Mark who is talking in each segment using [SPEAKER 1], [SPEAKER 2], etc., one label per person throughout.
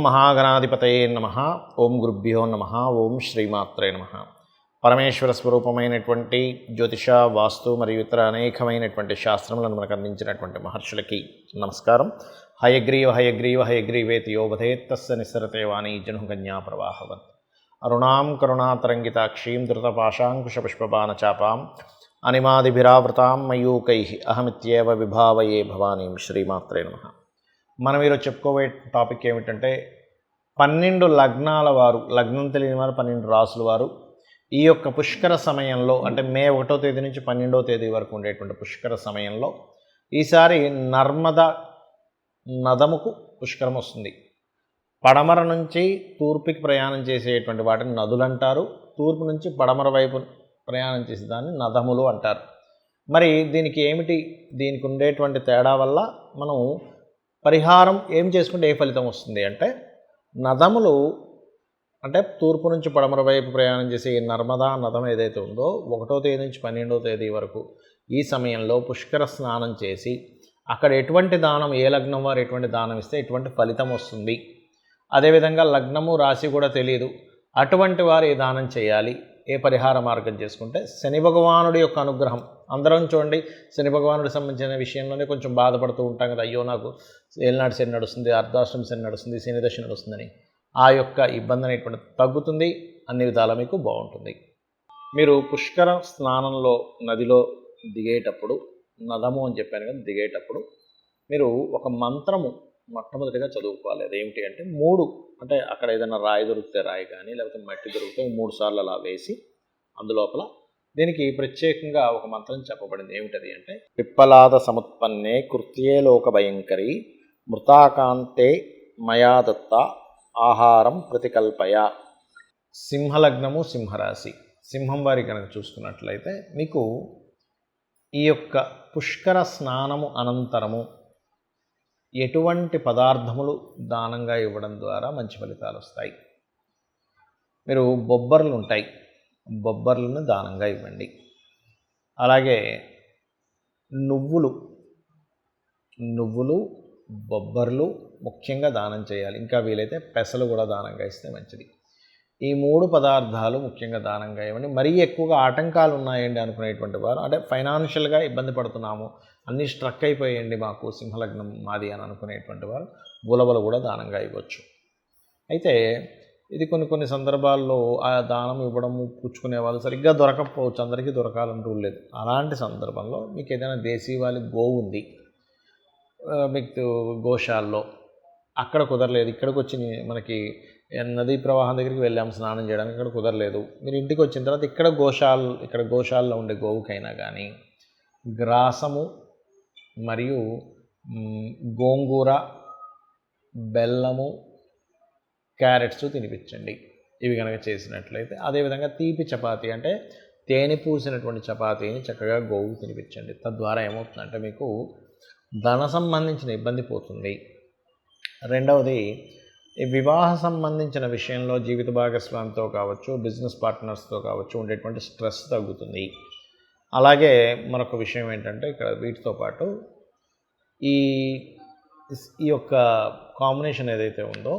[SPEAKER 1] మహాగణాధిపతయే నమః. ఓం గురుభ్యో నమః. ఓం శ్రీమాత్రే నమః. పరమేశ్వర స్వరూపమైనటువంటి జ్యోతిష, వాస్తు మరియు ఇతర అనేకమైనటువంటి శాస్త్రములను మనకు అందించినటువంటి మహర్షులకి నమస్కారం. హయగ్రీవ హయగ్రీవ హయగ్రీవేతి యోవధేత్తస్య నిస్సరతే వాణి జనుకన్యా ప్రవాహవన్. అరుణాం కరుణాతరంగితాక్షీం ధృతపాశాంకుశపుష్పబాణచాపాం అనిమాదిభిరావృతాం మయూకై అహమిత్యేవ విభావయే భవానీం. శ్రీమాత్రే నమః. మనం ఈరోజు చెప్పుకోబోయే టాపిక్ ఏమిటంటే 12 లగ్నాల వారు, లగ్నం తెలియని వారు 12 రాసుల వారు ఈ యొక్క పుష్కర సమయంలో, అంటే మే 1వ తేదీ నుంచి 12వ తేదీ వరకు ఉండేటువంటి పుష్కర సమయంలో ఈసారి నర్మదా నదముకు పుష్కరం వస్తుంది. పడమర నుంచి తూర్పుకి ప్రయాణం చేసేటువంటి వాటిని నదులు అంటారు. తూర్పు నుంచి పడమర వైపు ప్రయాణం చేసే దాన్ని నదములు అంటారు. మరి దీనికి ఏమిటి, దీనికి ఉండేటువంటి తేడా వల్ల మనం పరిహారం ఏం చేసుకుంటే ఏ ఫలితం వస్తుంది అంటే, నదములు అంటే తూర్పు నుంచి పడమర వైపు ప్రయాణం చేసే ఈ నర్మదా నదం ఏదైతే ఉందో 1వ తేదీ నుంచి 12వ తేదీ వరకు ఈ సమయంలో పుష్కర స్నానం చేసి అక్కడ ఎటువంటి దానం, ఏ లగ్నం వారు ఎటువంటి దానం ఇస్తే ఎటువంటి ఫలితం వస్తుంది, అదేవిధంగా లగ్నము రాశి కూడా తెలియదు అటువంటి వారు ఏ దానం చేయాలి, ఏ పరిహార మార్గం చేసుకుంటే శని భగవానుడి యొక్క అనుగ్రహం. అందరం చూడండి, శని భగవానుడికి సంబంధించిన విషయంలోనే కొంచెం బాధపడుతూ ఉంటాం కదా, అయ్యో నాకు ఏలినాటి శని నడుస్తుంది, అర్ధాష్టమి శని నడుస్తుంది, శని దశ నడుస్తుందని. ఆ యొక్క ఇబ్బంది అనేటువంటి తగ్గుతుంది, అన్ని విధాలా మీకు బాగుంటుంది. మీరు పుష్కర స్నానంలో నదిలో దిగేటప్పుడు, నదము అని చెప్పాను కదా, దిగేటప్పుడు మీరు ఒక మంత్రము మొట్టమొదటిగా చదువుకోవాలి. అదేమిటి అంటే 3, అంటే అక్కడ ఏదైనా రాయి దొరికితే రాయి కానీ, లేకపోతే మట్టి దొరికితే 3 సార్లు అలా వేసి అందులోపల దీనికి ప్రత్యేకంగా ఒక మంత్రం చెప్పబడింది. ఏమిటది అంటే, పిప్పలాద సముత్పన్నే కృత్యే లోక భయంకరి మృతాకాంతే మయా దత్త ఆహారం ప్రతికల్పయ. సింహలగ్నము, సింహరాశి, సింహం వారి కనుక చూసుకున్నట్లయితే మీకు ఈ యొక్క పుష్కర స్నానము అనంతరము ఎటువంటి పదార్థములు దానంగా ఇవ్వడం ద్వారా మంచి ఫలితాలు వస్తాయి. మీరు బొబ్బర్లు ఉంటాయి, బొబ్బర్లను దానంగా ఇవ్వండి. అలాగే నువ్వులు, బొబ్బర్లు ముఖ్యంగా దానం చేయాలి. ఇంకా వీలైతే పెసలు కూడా దానంగా ఇస్తే మంచిది. ఈ 3 పదార్థాలు ముఖ్యంగా దానంగా ఇవ్వండి. మరీ ఎక్కువగా ఆటంకాలు ఉన్నాయండి అనుకునేటువంటి వారు, అంటే ఫైనాన్షియల్గా ఇబ్బంది పడుతున్నాము, అన్నీ స్ట్రక్ అయిపోయండి మాకు సింహలగ్నం మాది అని అనుకునేటువంటి వారు గులబలు కూడా దానంగా ఇవ్వచ్చు. అయితే ఇది కొన్ని సందర్భాల్లో ఆ దానం ఇవ్వడము, పుచ్చుకునే వాళ్ళు సరిగ్గా దొరకకపోవచ్చు, అందరికీ దొరకాలని రూల్ లేదు. అలాంటి సందర్భంలో మీకు ఏదైనా దేశీవాళి గోవు ఉంది మీకు గోశాల్లో, అక్కడ కుదరలేదు, ఇక్కడికి వచ్చి మనకి నదీ ప్రవాహం దగ్గరికి వెళ్ళాము స్నానం చేయడానికి, ఇక్కడ కుదరలేదు, మీరు ఇంటికి వచ్చిన తర్వాత ఇక్కడ గోశాలలో ఉండే గోవుకైనా కానీ గ్రాసము మరియు గోంగూర, బెల్లము, క్యారెట్స్ తినిపించండి. ఇవి కనుక చేసినట్లయితే, అదేవిధంగా తీపి చపాతీ అంటే తేనె పూసినటువంటి చపాతీని చక్కగా గోవుకు తినిపించండి. తద్వారా ఏమవుతుందంటే మీకు ధన సంబంధించిన ఇబ్బంది పోతుంది. రెండవది, ఈ వివాహ సంబంధించిన విషయంలో జీవిత భాగస్వామితో కావచ్చు, బిజినెస్ పార్ట్నర్స్తో కావచ్చు ఉండేటువంటి స్ట్రెస్ తగ్గుతుంది. అలాగే మరొక విషయం ఏంటంటే, ఇక్కడ వీటితో పాటు ఈ యొక్క కాంబినేషన్ ఏదైతే ఉందో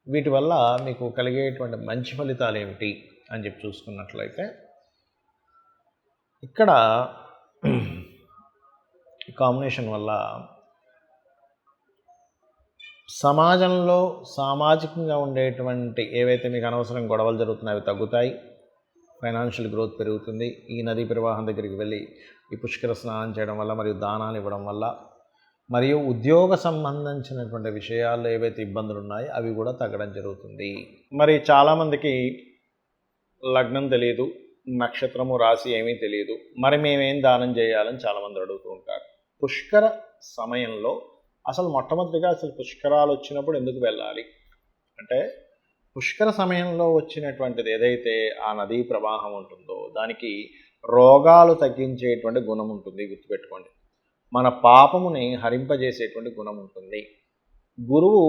[SPEAKER 1] వీటి వల్ల మీకు కలిగేటువంటి మంచి ఫలితాలు ఏమిటి అని చెప్పి చూసుకున్నట్లయితే, ఇక్కడ ఈ కాంబినేషన్ వల్ల సమాజంలో సామాజికంగా ఉండేటువంటి ఏవైతే మీకు అనవసరం గొడవలు జరుగుతున్నాయో అవి తగ్గుతాయి, ఫైనాన్షియల్ గ్రోత్ పెరుగుతుంది. ఈ నదీ ప్రవాహం దగ్గరికి వెళ్ళి ఈ పుష్కర స్నానం చేయడం వల్ల, మరియు దానాలు ఇవ్వడం వల్ల, మరియు ఉద్యోగ సంబంధించినటువంటి విషయాల్లో ఏవైతే ఇబ్బందులు ఉన్నాయో అవి కూడా తగ్గడం జరుగుతుంది. మరి చాలామందికి లగ్నం తెలియదు, నక్షత్రము, రాశి ఏమీ తెలియదు, మరి మేమేం దానం చేయాలని చాలామంది అడుగుతూ ఉంటారు. పుష్కర సమయంలో అసలు మొట్టమొదటిగా పుష్కరాలు వచ్చినప్పుడు ఎందుకు వెళ్ళాలి అంటే, పుష్కర సమయంలో వచ్చినటువంటిది ఏదైతే ఆ నదీ ప్రవాహం ఉంటుందో దానికి రోగాలు తగ్గించేటువంటి గుణం ఉంటుంది. గుర్తుపెట్టుకోండి, మన పాపముని హరింపజేసేటువంటి గుణం ఉంటుంది. గురువు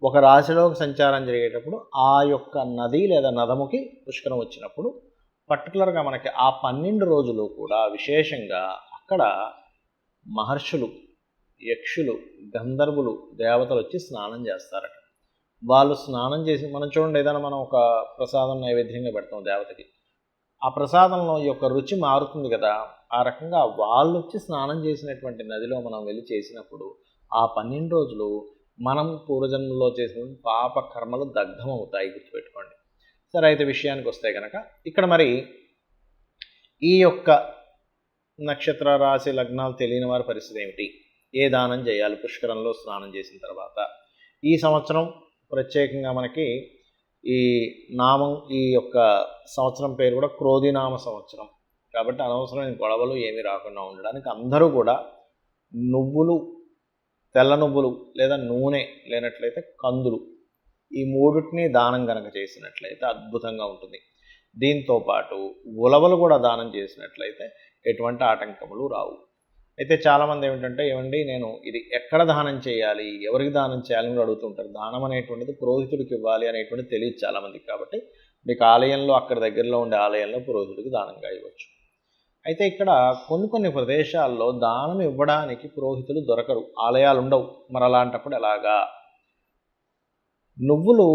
[SPEAKER 1] ఒక రాశిలోకి సంచారం జరిగేటప్పుడు ఆ యొక్క నది లేదా నదముకి పుష్కరం వచ్చినప్పుడు పర్టికులర్గా మనకి ఆ 12 రోజులు కూడా విశేషంగా అక్కడ మహర్షులు, యక్షులు, గంధర్వులు, దేవతలు వచ్చి స్నానం చేస్తారట. వాళ్ళు స్నానం చేసి మనం చూడండి, ఏదైనా మనం ఒక ప్రసాదం నైవేద్యంగా పెడతాం దేవతకి, ఆ ప్రసాదంలో ఈ యొక్క రుచి మారుతుంది కదా. ఆ రకంగా వాళ్ళు వచ్చి స్నానం చేసినటువంటి నదిలో మనం వెళ్ళి చేసినప్పుడు ఆ 12 రోజులు మనం పూర్వజన్మలో చేసిన పాప కర్మలు దగ్ధం అవుతాయి, గుర్తుపెట్టుకోండి. సరే, అయితే విషయానికి వస్తే కనుక ఇక్కడ మరి ఈ యొక్క నక్షత్ర రాశి లగ్నాలు తెలియని వారి పరిస్థితి ఏమిటి, ఏ దానం చేయాలి పుష్కరంలో స్నానం చేసిన తర్వాత? ఈ సంవత్సరం ప్రత్యేకంగా మనకి ఈ నామం, ఈ యొక్క సంవత్సరం పేరు కూడా క్రోధినామ సంవత్సరం కాబట్టి అనవసరమైన గొడవలు ఏమీ రాకుండా ఉండడానికి అందరూ కూడా నువ్వులు, తెల్ల నువ్వులు లేదా నూనె లేనట్లయితే కందులు, ఈ మూడింటిని దానం కనుక చేసినట్లయితే అద్భుతంగా ఉంటుంది. దీంతో పాటు ఉలవలు కూడా దానం చేసినట్లయితే ఎటువంటి ఆటంకములు రావు. అయితే చాలామంది ఏమండి నేను ఇది ఎక్కడ దానం చేయాలి, ఎవరికి దానం చేయాలని కూడా అడుగుతుంటారు. దానం అనేటువంటిది పురోహితుడికి ఇవ్వాలి అనేటువంటిది తెలియదు చాలామందికి. కాబట్టి మీకు ఆలయంలో, అక్కడ దగ్గరలో ఉండే ఆలయంలో పురోహితుడికి దానంగా ఇవ్వచ్చు. అయితే ఇక్కడ కొన్ని ప్రదేశాల్లో దానం ఇవ్వడానికి పురోహితులు దొరకరు, ఆలయాలు ఉండవు. మరి అలాంటప్పుడు ఎలాగా? నువ్వులు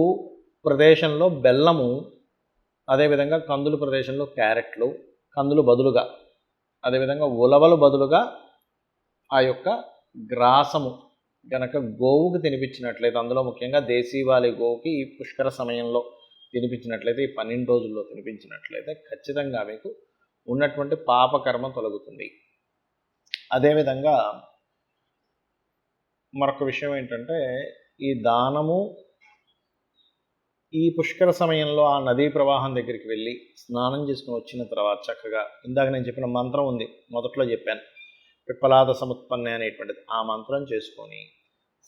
[SPEAKER 1] ప్రదేశంలో బెల్లము, అదేవిధంగా కందులు ప్రదేశంలో క్యారెట్లు, కందులు బదులుగా, అదేవిధంగా ఉలవలు బదులుగా ఆ యొక్క గ్రాసము గనక గోవుకి తినిపించినట్లయితే, అందులో ముఖ్యంగా దేశీవాలి గోవుకి ఈ పుష్కర సమయంలో తినిపించినట్లయితే, ఈ 12 రోజుల్లో తినిపించినట్లయితే ఖచ్చితంగా మీకు ఉన్నటువంటి పాపకర్మ తొలగుతుంది. అదేవిధంగా మరొక విషయం ఏంటంటే, ఈ దానము ఈ పుష్కర సమయంలో ఆ నదీ ప్రవాహం దగ్గరికి వెళ్ళి స్నానం చేసుకుని వచ్చిన తర్వాత చక్కగా ఇందాక నేను చెప్పిన మంత్రం ఉంది, మొదట్లో చెప్పాను, పిప్పలాద సముత్పన్నే అనేటువంటిది, ఆ మంత్రం చేసుకొని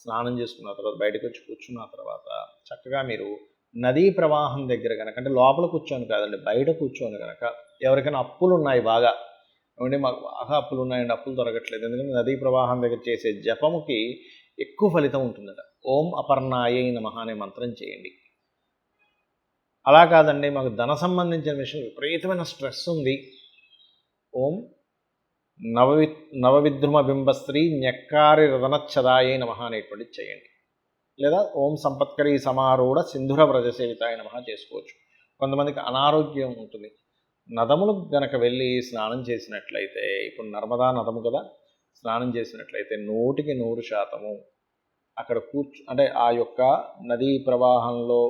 [SPEAKER 1] స్నానం చేసుకున్న తర్వాత బయటకు వచ్చి కూర్చున్న తర్వాత చక్కగా మీరు నదీ ప్రవాహం దగ్గర కనుక, అంటే లోపల కూర్చొని కాదండి, బయట కూర్చొని కనుక, ఎవరికైనా అప్పులు ఉన్నాయి బాగా, ఏమంటే మాకు బాగా అప్పులు ఉన్నాయండి, అప్పులు దొరకట్లేదు, ఎందుకంటే నదీ ప్రవాహం దగ్గర చేసే జపముకి ఎక్కువ ఫలితం ఉంటుందట. ఓం అపర్ణాయై నమః అనే మంత్రం చేయండి. అలా కాదండి, మాకు ధన సంబంధించిన విషయం విపరీతమైన స్ట్రెస్ ఉంది, ఓం నవవిద్రుమ బింబస్త్రీ న్యక్కారి రదనచ్చదాయే నమః అనేటువంటిది చేయండి. లేదా ఓం సంపత్కరీ సమారూఢ సింధుర వ్రజసేవితాయ నమః చేసుకోవచ్చు. కొంతమందికి అనారోగ్యం ఉంటుంది, నదములు గనక వెళ్ళి స్నానం చేసినట్లయితే, ఇప్పుడు నర్మదా నదము కదా, స్నానం చేసినట్లయితే 100% అక్కడ అంటే ఆ యొక్క నదీ ప్రవాహంలో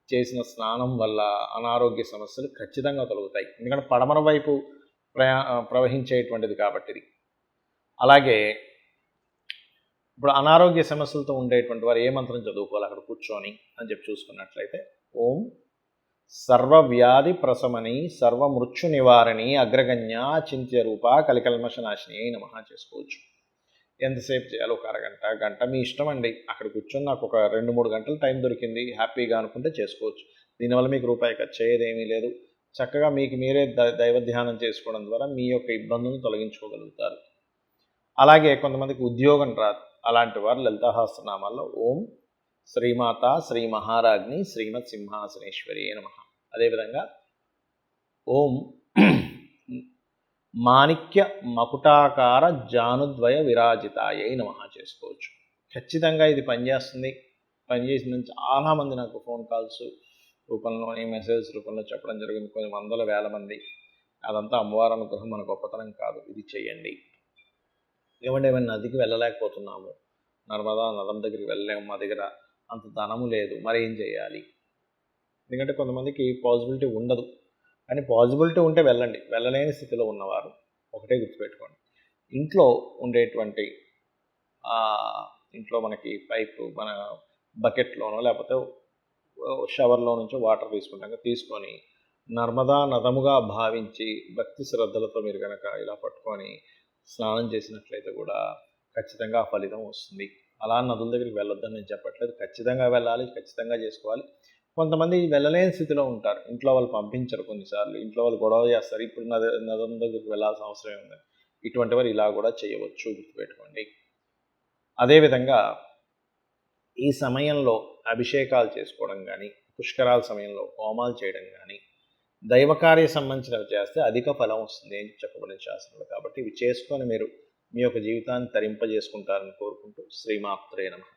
[SPEAKER 1] చేసిన స్నానం వల్ల అనారోగ్య సమస్యలు ఖచ్చితంగా తొలగుతాయి. ఎందుకంటే పడమర వైపు ప్రవహించేటువంటిది కాబట్టి ఇది. అలాగే ఇప్పుడు అనారోగ్య సమస్యలతో ఉండేటువంటి వారు ఏ మంత్రం చదువుకోవాలి అక్కడ కూర్చొని అని చెప్పి చూసుకున్నట్లయితే, ఓం సర్వవ్యాధి ప్రశమని సర్వమృత్యు నివారణి అగ్రగణ్య చింత్య రూప కలికల్మషనాశిని అయి నమః చేసుకోవచ్చు. ఎంతసేపు చేయాలి? ఒక అరగంట, గంట, మీ ఇష్టం అండి. అక్కడ కూర్చొని నాకు ఒక 2-3 గంటలు టైం దొరికింది హ్యాపీగా అనుకుంటే చేసుకోవచ్చు. దీనివల్ల మీకు రూపాయి ఖర్చు అయ్యేదేమీ లేదు. చక్కగా మీకు మీరే దైవ ధ్యానం చేసుకోవడం ద్వారా మీ యొక్క ఇబ్బందులను తొలగించుకోగలుగుతారు. అలాగే కొంతమందికి ఉద్యోగం రాదు, అలాంటి వారు లలితా సహస్రనామాల్లో ఓం శ్రీమాత శ్రీ మహారాజ్ని శ్రీమత్ సింహాసనేశ్వరి నమః, అదేవిధంగా ఓం మాణిక్య మకుటాకార జానుద్వయ విరాజితాయై నమః చేసుకోవచ్చు. ఖచ్చితంగా ఇది పనిచేస్తుంది. పనిచేసిందని చాలామంది నాకు ఫోన్ కాల్స్ రూపంలోని, మెసేజ్ రూపంలో చెప్పడం జరిగింది, కొన్ని వందల వేల మంది. అదంతా అమ్మవారి అనుగ్రహం, మన గొప్పతనం కాదు. ఇది చెయ్యండి. ఏమైనా నదికి వెళ్ళలేకపోతున్నాము, నర్మదా నదం దగ్గరికి వెళ్ళలేము, మా దగ్గర అంత ధనము లేదు, మరి ఏం చేయాలి? ఎందుకంటే కొంతమందికి పాసిబిలిటీ ఉండదు, కానీ పాసిబిలిటీ ఉంటే వెళ్ళండి. వెళ్ళలేని స్థితిలో ఉన్నవారు ఒకటే గుర్తుపెట్టుకోండి, ఇంట్లో ఉండేటువంటి ఇంట్లో మనకి పైపు, మన బకెట్లోనో లేకపోతే షవర్లో నుంచో వాటర్ తీసుకొని నర్మదా నదముగా భావించి భక్తి శ్రద్ధలతో మీరు కనుక ఇలా పట్టుకొని స్నానం చేసినట్లయితే కూడా ఖచ్చితంగా ఫలితం వస్తుంది. అలా నదుల దగ్గరికి వెళ్ళొద్దని నేను చెప్పట్లేదు, ఖచ్చితంగా వెళ్ళాలి, ఖచ్చితంగా చేసుకోవాలి. కొంతమంది వెళ్ళలేని స్థితిలో ఉంటారు, ఇంట్లో వాళ్ళు పంపించరు, కొన్నిసార్లు ఇంట్లో వాళ్ళు గొడవ చేస్తారు, ఇప్పుడు నదం దగ్గరికి వెళ్ళాల్సిన అవసరం ఉంది. ఇటువంటి వారు ఇలా కూడా చేయవచ్చు, గుర్తుపెట్టుకోండి. అదేవిధంగా ఈ సమయంలో అభిషేకాలు చేసుకోవడం కానీ, పుష్కరాల సమయంలో హోమాలు చేయడం కానీ, దైవకార్య సంబంధించినవి చేస్తే అధిక ఫలం వస్తుంది అని చెప్పబడిన శాస్త్రంలో. కాబట్టి ఇవి చేసుకొని మీరు మీ యొక్క జీవితాన్ని తరింపజేసుకుంటారని కోరుకుంటూ శ్రీమాత్రే నమః.